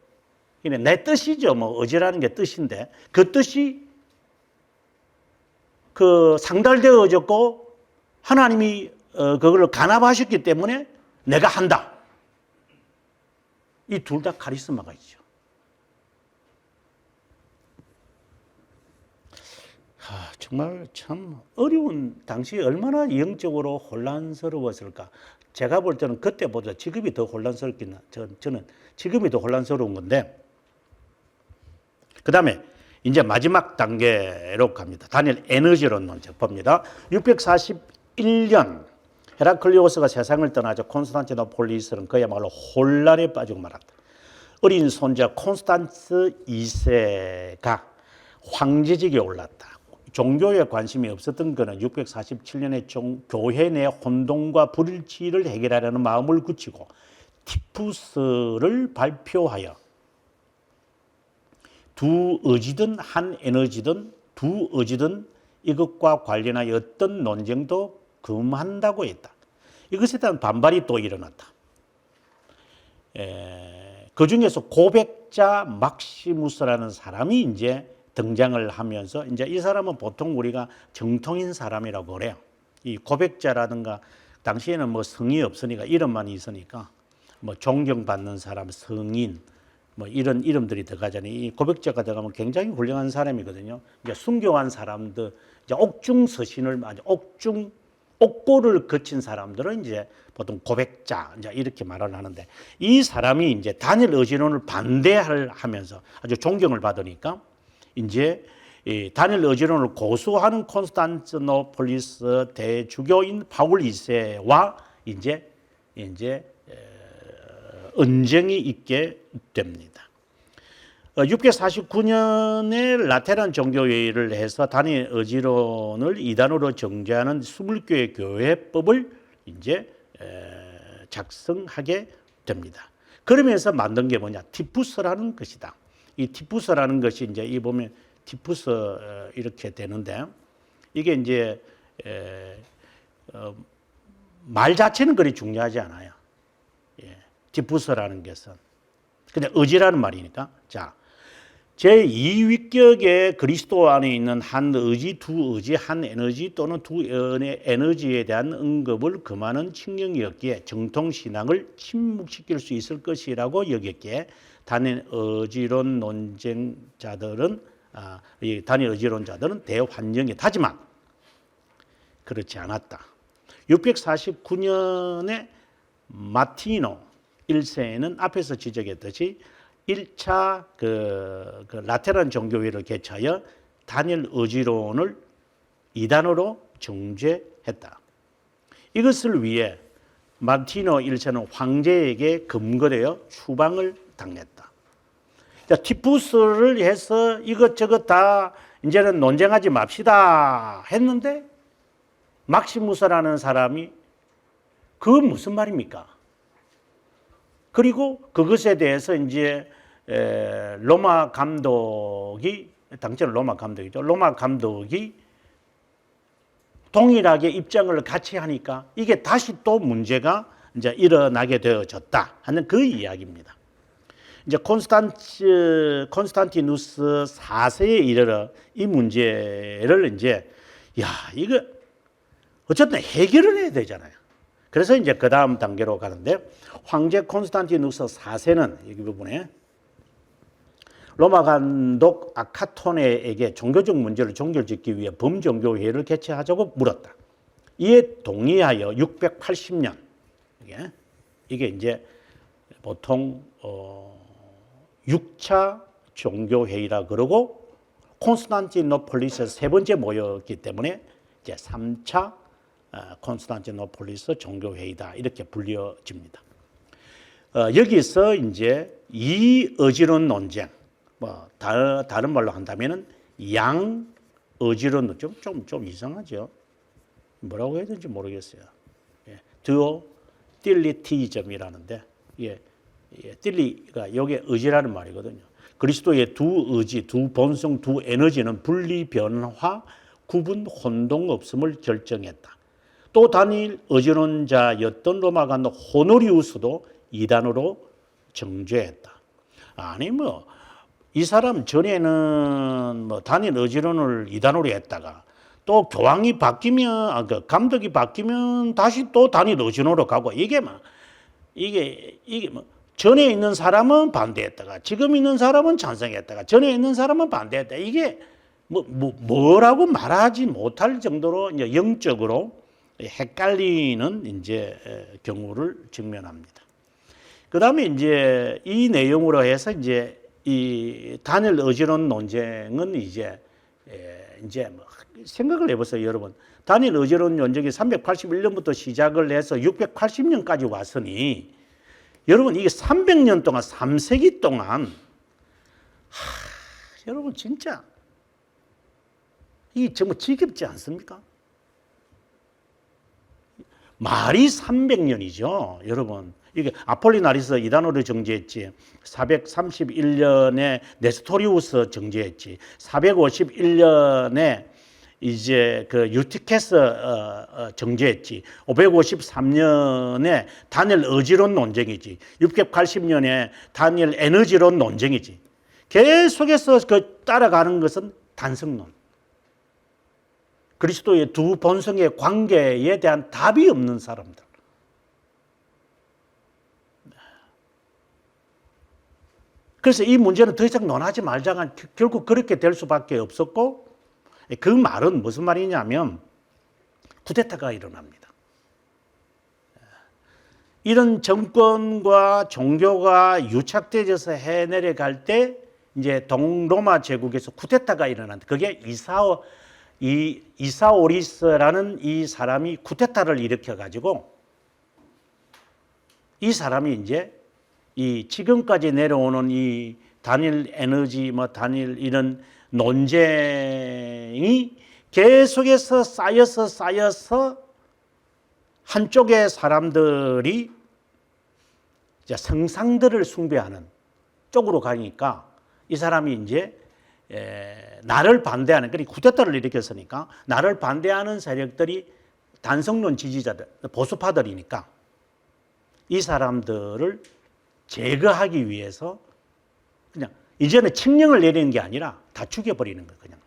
내 뜻이죠. 뭐 의지라는 게 뜻인데 그 뜻이 상달되어졌고 하나님이 그걸 간합하셨기 때문에 내가 한다. 이 둘 다 카리스마가 있죠. 정말 참 어려운, 당시 얼마나 영적으로 혼란스러웠을까. 제가 볼 때는 그때보다 지금이 더 혼란스럽긴 해요. 저는 지금이 더 혼란스러운 건데, 그 다음에 이제 마지막 단계로 갑니다. 다니엘 에너지론론 봅니다. 641년 헤라클리오스가 세상을 떠나자 콘스탄티노폴리스는 그야말로 혼란에 빠지고 말았다. 어린 손자 콘스탄스 2세가 황제직에 올랐다. 종교에 관심이 없었던 그는 647년에 교회 내 혼동과 불일치를 해결하려는 마음을 굳히고 티푸스를 발표하여 두 의지든 한 에너지든 두 의지든 이것과 관련하여 어떤 논쟁도 금한다고 했다. 이것에 대한 반발이 또 일어났다. 그 중에서 고백자 막시무스라는 사람이 이제 등장을 하면서, 이제 이 사람은 보통 우리가 정통인 사람이라고 그래요. 이 고백자라든가 당시에는 뭐 성이 없으니까 이름만 있으니까 뭐 존경받는 사람, 성인 뭐 이런 이름들이 들어가잖아요. 이 고백자가 들어가면 굉장히 훌륭한 사람이거든요. 이제 순교한 사람들, 이제 옥중 서신을 옥고를 거친 사람들은 이제 보통 고백자 이제 이렇게 말을 하는데, 이 사람이 이제 단일 의지론을 반대하면서 아주 존경을 받으니까 이제 단일 의지론을 고수하는 콘스탄티노폴리스 대주교인 바울 2세와 이제 언쟁이 있게 됩니다. 649년에 라테란 종교회의를 해서 단일 의지론을 이단으로 정죄하는 20개의 교회법을 이제 작성하게 됩니다. 그러면서 만든 게 뭐냐? 티푸스라는 것이다. 이 티푸스라는 것이 이제 이 보면 티푸스 이렇게 되는데, 이게 이제 말 자체는 그리 중요하지 않아요. 티푸스라는 것은 그냥 의지라는 말이니까. 자, 제2위격의 그리스도 안에 있는 한 의지, 두 의지, 한 에너지 또는 두 에너지에 대한 언급을 금하는 칙령이었기에 정통신앙을 침묵시킬 수 있을 것이라고 여겼기에 단일 의지론 논쟁자들은 단일 의지론자들은 대환영에 타지만 그렇지 않았다. 649년에 마티노 1세는 앞에서 지적했듯이 1차 그 라테란 종교회를 개최하여 단일 의지론을 이단으로 정죄했다. 이것을 위해 마티노 1세는 황제에게 금거되어 추방을 당했다. 자, 티푸스를 해서 이것저것 다 이제는 논쟁하지 맙시다 했는데, 막시무스라는 사람이 그 무슨 말입니까? 그리고 그것에 대해서 이제 로마 감독이, 당시에는 로마 감독이죠. 로마 감독이 동일하게 입장을 같이 하니까 이게 다시 또 문제가 이제 일어나게 되어졌다 하는 그 이야기입니다. 이제 콘스탄티누스 4세에 이르러 이 문제를 이제 이거 어쨌든 해결을 해야 되잖아요. 그래서 이제 그 다음 단계로 가는데 황제 콘스탄티누스 4세는 이 부분에 로마 감독 아카토네에게 종교적 문제를 종결짓기 위해 범종교회의를 개최하자고 물었다. 이에 동의하여 680년 이게 이제 보통 6차 종교회의라 그러고 콘스탄티노폴리스 세 번째 모였기 때문에 이제 3차 콘스탄티노폴리스 종교회의다 이렇게 불려집니다. 여기서 이제 이 어지러운 논쟁, 뭐 다른 말로 한다면은 양 어지러운 논쟁 좀 이상하죠. 뭐라고 해야 되는지 모르겠어요. 드오 딜리티즘이라는데 딜리가 여기에 의지라는 말이거든요. 그리스도의 두 의지, 두 본성, 두 에너지는 분리, 변화, 구분, 혼동 없음을 결정했다. 또 단일 의지론 자였던 로마 감독 호노리우스도 이단으로 정죄했다. 아니 이 사람 전에는 단일 의지론을 이단으로 했다가 또 교황이 바뀌면 감독이 바뀌면 다시 또 단일 의지론으로 가고 이게 전에 있는 사람은 반대했다가 지금 있는 사람은 찬성했다가 전에 있는 사람은 반대했다. 이게 뭐라고 말하지 못할 정도로 이제 영적으로 헷갈리는 이제 경우를 직면합니다. 그다음에 이제 이 내용으로 해서 이제 이 단일 의지론 논쟁은 이제 생각을 해보세요, 여러분. 단일 의지론 논쟁이 381년부터 시작을 해서 680년까지 왔으니 여러분 이게 300년 동안 3세기 동안 여러분 진짜 이게 정말 지겹지 않습니까? 말이 300년이죠, 여러분. 이게 아폴리나리스 이단으로 정죄했지. 431년에 네스토리우스 정죄했지. 451년에 이제 그 유티케스 정죄했지. 553년에 다니엘 의지론 논쟁이지. 680년에 다니엘 에너지론 논쟁이지. 계속해서 그 따라가는 것은 단성론. 그리스도의 두 본성의 관계에 대한 답이 없는 사람들. 그래서 이 문제는 더 이상 논하지 말자가 결국 그렇게 될 수밖에 없었고, 그 말은 무슨 말이냐면 쿠데타가 일어납니다. 이런 정권과 종교가 유착되어서 해내려갈 때 이제 동로마 제국에서 쿠데타가 일어난다. 그게 이사오리스라는 이 사람이 쿠데타를 일으켜 가지고 이 사람이 이제 이 지금까지 내려오는 이 단일 에너지 단일 이런 논쟁이 계속해서 쌓여서 한쪽의 사람들이 이제 성상들을 숭배하는 쪽으로 가니까 이 사람이 이제 나를 반대하는, 그러니까 쿠데타를 일으켰으니까 나를 반대하는 세력들이 단성론 지지자들, 보수파들이니까 이 사람들을 제거하기 위해서 그냥 이제는 칙령을 내리는 게 아니라 다 죽여버리는 거예요, 그냥.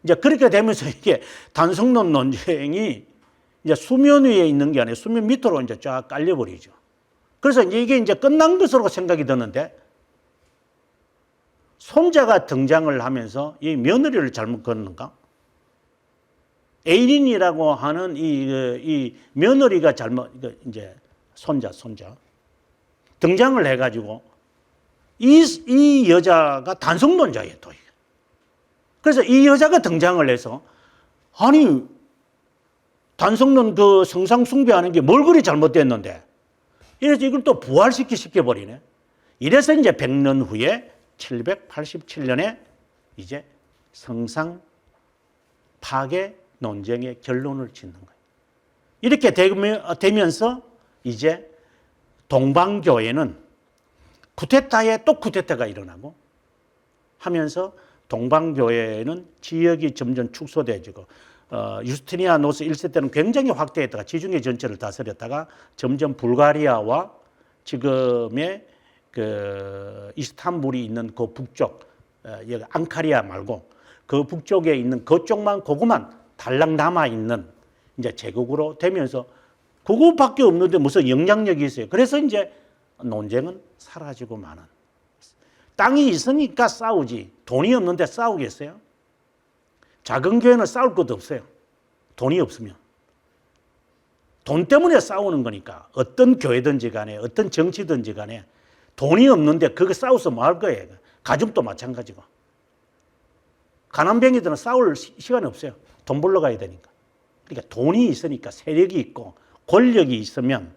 이제 그렇게 되면서 이게 단성론 논쟁이 이제 수면 위에 있는 게 아니라 수면 밑으로 이제 쫙 깔려버리죠. 그래서 이게 이제 끝난 것으로 생각이 드는데 손자가 등장을 하면서 이 며느리를 잘못 걷는가? 에이린이라고 하는 이 며느리가 잘못, 이제 손자 등장을 해가지고 이 여자가 단성론자예요, 또. 그래서 이 여자가 등장을 해서 아니 단성론 그 성상 숭배하는 게 뭘 그리 잘못됐는데 이래서 이걸 또 부활시켜버리네. 이래서 이제 100년 후에 787년에 이제 성상 파괴 논쟁의 결론을 짓는 거예요. 이렇게 되면서 이제 동방교회는 쿠데타에 또 쿠데타가 일어나고 하면서 동방교회는 지역이 점점 축소되어지고 유스티니아노스 1세 때는 굉장히 확대했다가 지중해 전체를 다스렸다가 점점 불가리아와 지금의 그 이스탄불이 있는 그 북쪽, 여기 앙카리아 말고 그 북쪽에 있는 그쪽만 그것만 달랑 남아 있는 이제 제국으로 되면서 그거밖에 없는데 무슨 영향력이 있어요. 그래서 이제 논쟁은 사라지고 마는. 땅이 있으니까 싸우지. 돈이 없는데 싸우겠어요? 작은 교회는 싸울 것도 없어요. 돈이 없으면. 돈 때문에 싸우는 거니까 어떤 교회든지 간에 어떤 정치든지 간에 돈이 없는데 그거 싸워서 뭐 할 거예요. 가정도 마찬가지고. 가난뱅이들은 싸울 시간이 없어요. 돈 벌러 가야 되니까. 그러니까 돈이 있으니까 세력이 있고 권력이 있으면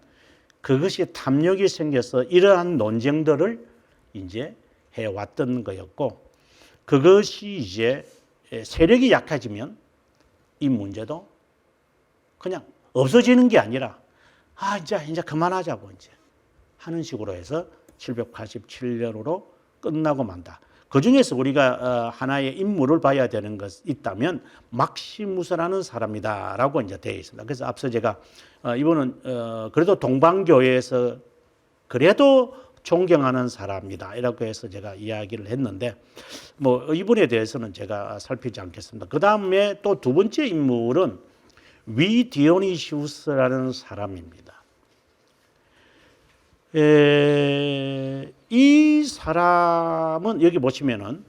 그것이 탐욕이 생겨서 이러한 논쟁들을 이제 해왔던 거였고, 그것이 이제 세력이 약해지면 이 문제도 그냥 없어지는 게 아니라 이제 그만하자고 이제 하는 식으로 해서 787년으로 끝나고 만다. 그 중에서 우리가 하나의 인물을 봐야 되는 것 있다면 막시무스라는 사람이다라고 이제 되어 있습니다. 그래서 앞서 제가 이분은 그래도 동방교회에서 그래도 존경하는 사람이다 이라고 해서 제가 이야기를 했는데, 뭐 이분에 대해서는 제가 살피지 않겠습니다. 그 다음에 또 두 번째 인물은 위디오니시우스라는 사람입니다. 이 사람은 여기 보시면은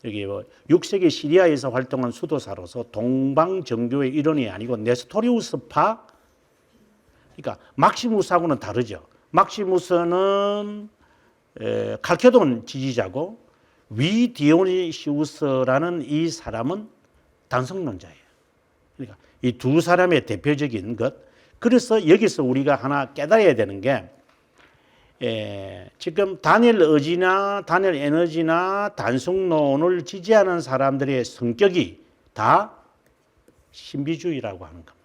여기 6세기 시리아에서 활동한 수도사로서 동방 정교의 일원이 아니고 네스토리우스파, 그러니까 막시무스하고는 다르죠. 막시무스는 칼케돈 지지자고 위디오니시우스라는 이 사람은 단성론자예요. 그러니까 이 두 사람의 대표적인 것. 그래서 여기서 우리가 하나 깨달아야 되는 게 지금 다니엘 의지나 다니엘 에너지나 단성론을 지지하는 사람들의 성격이 다 신비주의라고 하는 겁니다.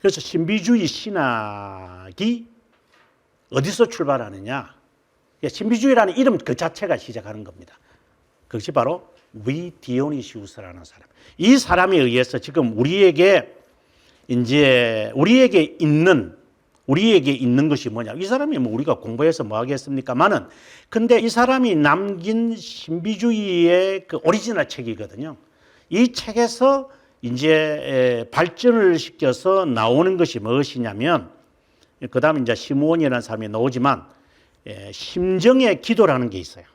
그래서 신비주의 신학이 어디서 출발하느냐? 신비주의라는 이름 그 자체가 시작하는 겁니다. 그것이 바로 위디오니시우스라는 사람. 이 사람에 의해서 지금 우리에게 있는 것이 뭐냐? 이 사람이 뭐 우리가 공부해서 뭐 하겠습니까만은, 근데 이 사람이 남긴 신비주의의 그 오리지널 책이거든요. 이 책에서 이제 발전을 시켜서 나오는 것이 무엇이냐면, 그 다음에 이제 시므온이라는 사람이 나오지만, 심정의 기도라는 게 있어요.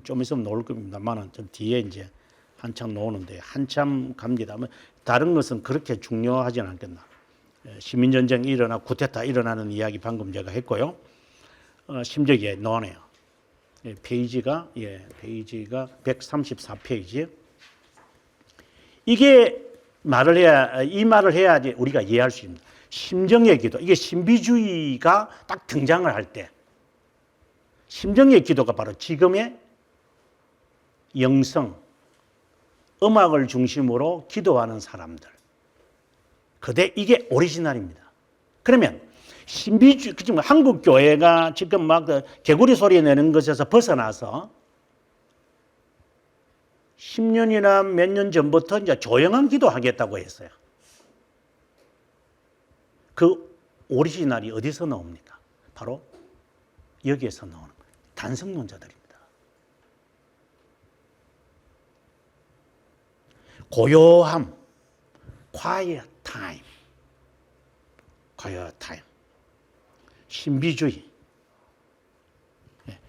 좀 있으면 나올 겁니다만은 좀 뒤에 이제 한참 나오는데 한참 갑니다. 다른 것은 그렇게 중요하지는 않겠나. 시민전쟁이 일어나 쿠데타 일어나는 이야기 방금 제가 했고요. 심정에 나오네요. 페이지가 134페이지. 이게 이 말을 해야지 우리가 이해할 수 있습니다. 심정의 기도. 이게 신비주의가 딱 등장을 할 때, 심정의 기도가 바로 지금의 영성, 음악을 중심으로 기도하는 사람들. 이게 오리지널입니다. 그러면 신비주의, 지금 한국 교회가 지금 막 개구리 소리 내는 것에서 벗어나서 10년이나 몇 년 전부터 이제 조용한 기도하겠다고 했어요. 그 오리지널이 어디서 나옵니까? 바로 여기에서 나오는 거예요. 단성론자들입니다. 고요함, quiet time, 신비주의,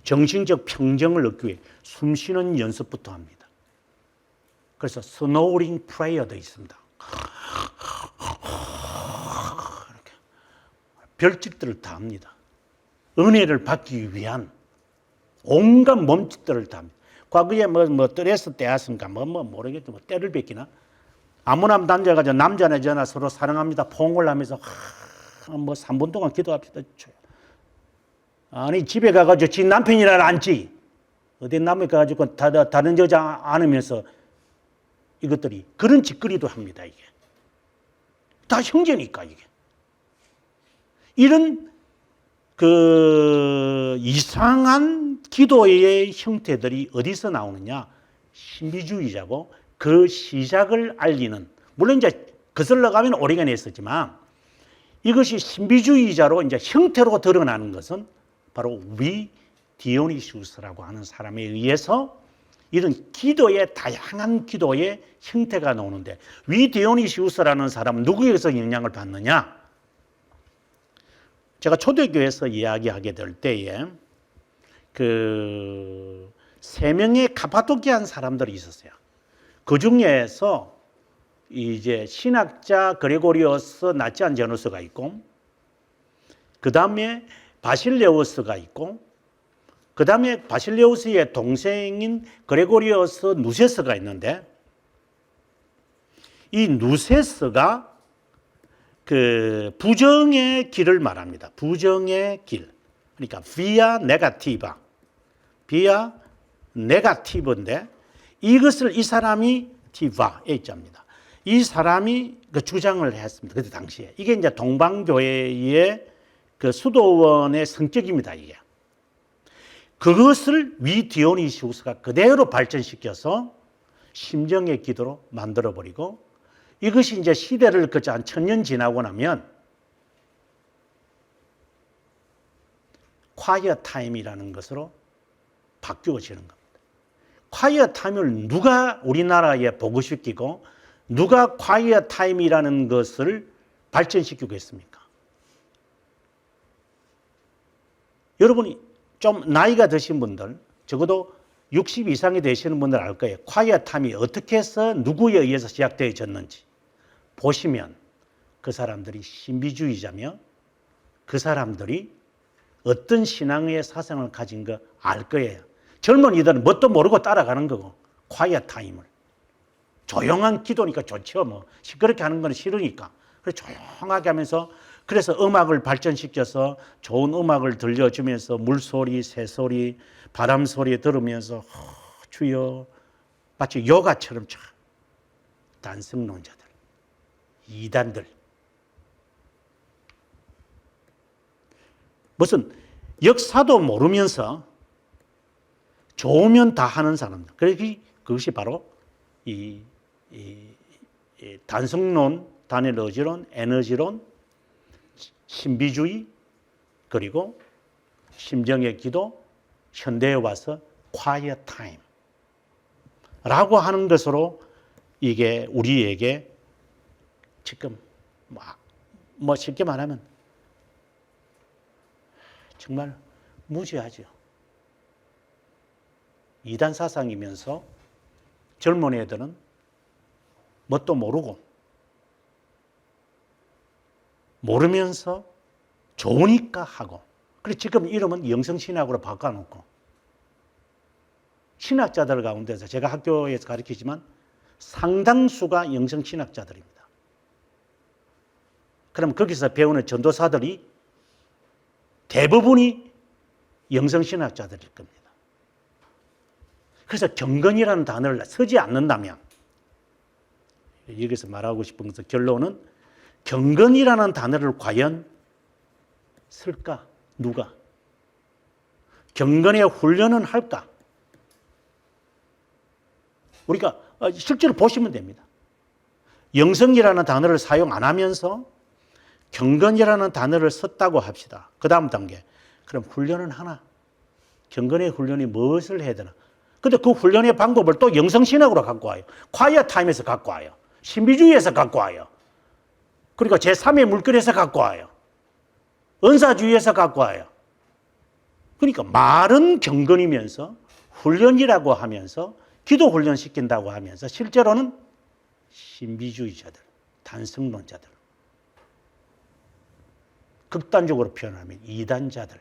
정신적 평정을 얻기 위해 숨쉬는 연습부터 합니다. 그래서 snoring prayer도 있습니다. 이렇게 별짓들을 다 합니다. 은혜를 받기 위한 온갖 몸짓들을 다 합니다. 과거에 뭐 스트레스 때였습니까? 모르겠죠. 뭐 때를 뱉기나. 아무나 남자가 남자나 저나 서로 사랑합니다. 포옹을 하면서 뭐 3분 동안 기도합시다. 아니 집에 가가지고 지 남편이라 앉지. 어디 남에 가가지고 다른 여자 안으면서 이것들이 그런 짓거리도 합니다. 이게 다 형제니까 이게. 이런 그 이상한 기도의 형태들이 어디서 나오느냐? 신비주의자고 그 시작을 알리는, 물론 이제 거슬러 가면 오리게네스지만 이것이 신비주의자로 이제 형태로 드러나는 것은 바로 위 디오니시우스라고 하는 사람에 의해서 이런 기도의 다양한 기도의 형태가 나오는데, 위 디오니시우스라는 사람은 누구에게서 영향을 받느냐? 제가 초대교회에서 이야기하게 될 때에 그 3명의 카파도키안 사람들이 있었어요. 그 중에서 이제 신학자 그레고리오스 나치안제누스가 있고, 그 다음에 바실레우스가 있고, 그 다음에 바실레우스의 동생인 그레고리오스 누세스가 있는데, 이 누세스가 그 부정의 길을 말합니다. 부정의 길. 그러니까 비아 네가티바. 비아 네가티브인데, 이것을 이 사람이 티바 H자입니다. 이 사람이 그 주장을 했습니다. 그때 당시에. 이게 이제 동방교회의 그 수도원의 성격입니다, 이게. 그것을 위 디오니시우스가 그대로 발전시켜서 심정의 기도로 만들어버리고, 이것이 이제 시대를 거쳐 한 1000년 지나고 나면 콰이어 타임이라는 것으로 바뀌어지는 겁니다. 콰이어 타임을 누가 우리나라에 보고시키고 누가 콰이어 타임이라는 것을 발전시키고 있습니까? 여러분이 좀 나이가 드신 분들, 적어도 60 이상이 되시는 분들 알 거예요. 콰이어 타임이 어떻게 해서 누구에 의해서 시작되어졌는지 보시면 그 사람들이 신비주의자며 그 사람들이 어떤 신앙의 사상을 가진 거 알 거예요. 젊은이들은 뭣도 모르고 따라가는 거고, 콰이어 타임을. 조용한 기도니까 좋죠. 뭐 시끄럽게 하는 건 싫으니까. 그래서 조용하게 하면서, 그래서 음악을 발전시켜서 좋은 음악을 들려주면서 물소리, 새소리, 바람소리 들으면서 주여, 마치 요가처럼 참 단성론자들, 이단들, 무슨 역사도 모르면서 좋으면 다 하는 사람들. 그것이 바로 이 단성론, 단일어지론, 에너지론, 신비주의, 그리고 심정의 기도, 현대에 와서 quiet time라고 하는 것으로 이게 우리에게 지금 뭐 쉽게 말하면 정말 무지하죠. 이단 사상이면서 젊은 애들은 뭣도 모르고 모르면서 좋으니까 하고, 그래 지금 이름은 영성신학으로 바꿔놓고, 신학자들 가운데서 제가 학교에서 가르치지만 상당수가 영성신학자들입니다. 그럼 거기서 배우는 전도사들이 대부분이 영성신학자들일 겁니다. 그래서 경건이라는 단어를 쓰지 않는다면, 여기서 말하고 싶은 것은 결론은 경건이라는 단어를 과연 쓸까? 누가? 경건의 훈련은 할까? 우리가 실제로 보시면 됩니다. 영성이라는 단어를 사용 안 하면서 경건이라는 단어를 썼다고 합시다. 그 다음 단계. 그럼 훈련은 하나? 경건의 훈련이 무엇을 해야 되나? 근데 그 훈련의 방법을 또 영성신학으로 갖고 와요. 콰이어 타임에서 갖고 와요. 신비주의에서 갖고 와요. 그리고 제3의 물결에서 갖고 와요. 은사주의에서 갖고 와요. 그러니까 말은 경건이면서 훈련이라고 하면서 기도 훈련 시킨다고 하면서 실제로는 신비주의자들, 단성론자들, 극단적으로 표현하면 이단자들,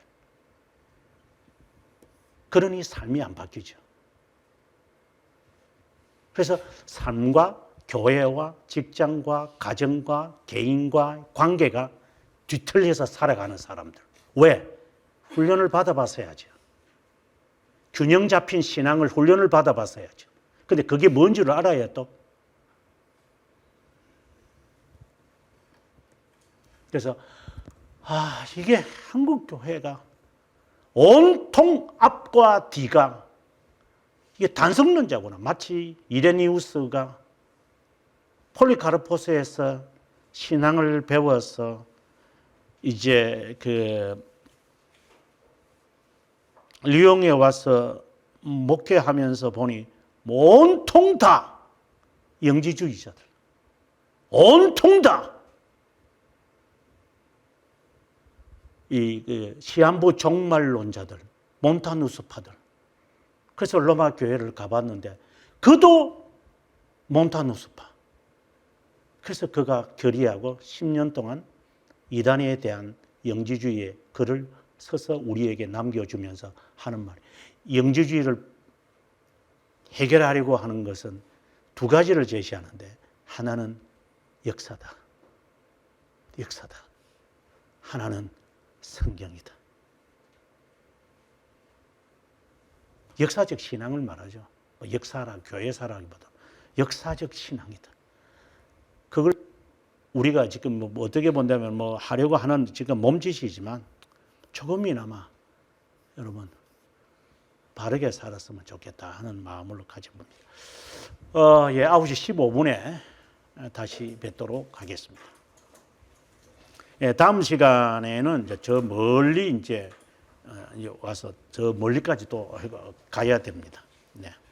그러니 삶이 안 바뀌죠. 그래서 삶과 교회와 직장과 가정과 개인과 관계가 뒤틀려서 살아가는 사람들. 왜? 훈련을 받아봤어야죠. 균형 잡힌 신앙을 훈련을 받아봤어야죠. 근데 그게 뭔 줄 알아야 또. 그래서 이게 한국 교회가 온통 앞과 뒤가 이게 단성론자구나. 마치 이레니우스가 폴리카르포스에서 신앙을 배워서 이제 그 리옹에 와서 목회하면서 보니 온통 다 영지주의자들, 온통 다 이 시한부 종말론자들, 몬타누스파들. 그래서 로마 교회를 가봤는데 그도 몬타누스파. 그래서 그가 결의하고 10년 동안 이단에 대한 영지주의의 글을 써서 우리에게 남겨주면서 하는 말이에요. 영지주의를 해결하려고 하는 것은 두 가지를 제시하는데 하나는 역사다. 역사다. 하나는 성경이다. 역사적 신앙을 말하죠. 역사라, 교회사라기보다 역사적 신앙이다. 그걸 우리가 지금 뭐 어떻게 본다면 뭐 하려고 하는 지금 몸짓이지만 조금이나마 여러분 바르게 살았으면 좋겠다 하는 마음으로 가진 겁니다. 9시 15분에 다시 뵙도록 하겠습니다. 다음 시간에는 이제 저 멀리 이제 와서 저 멀리까지 또 가야 됩니다. 네.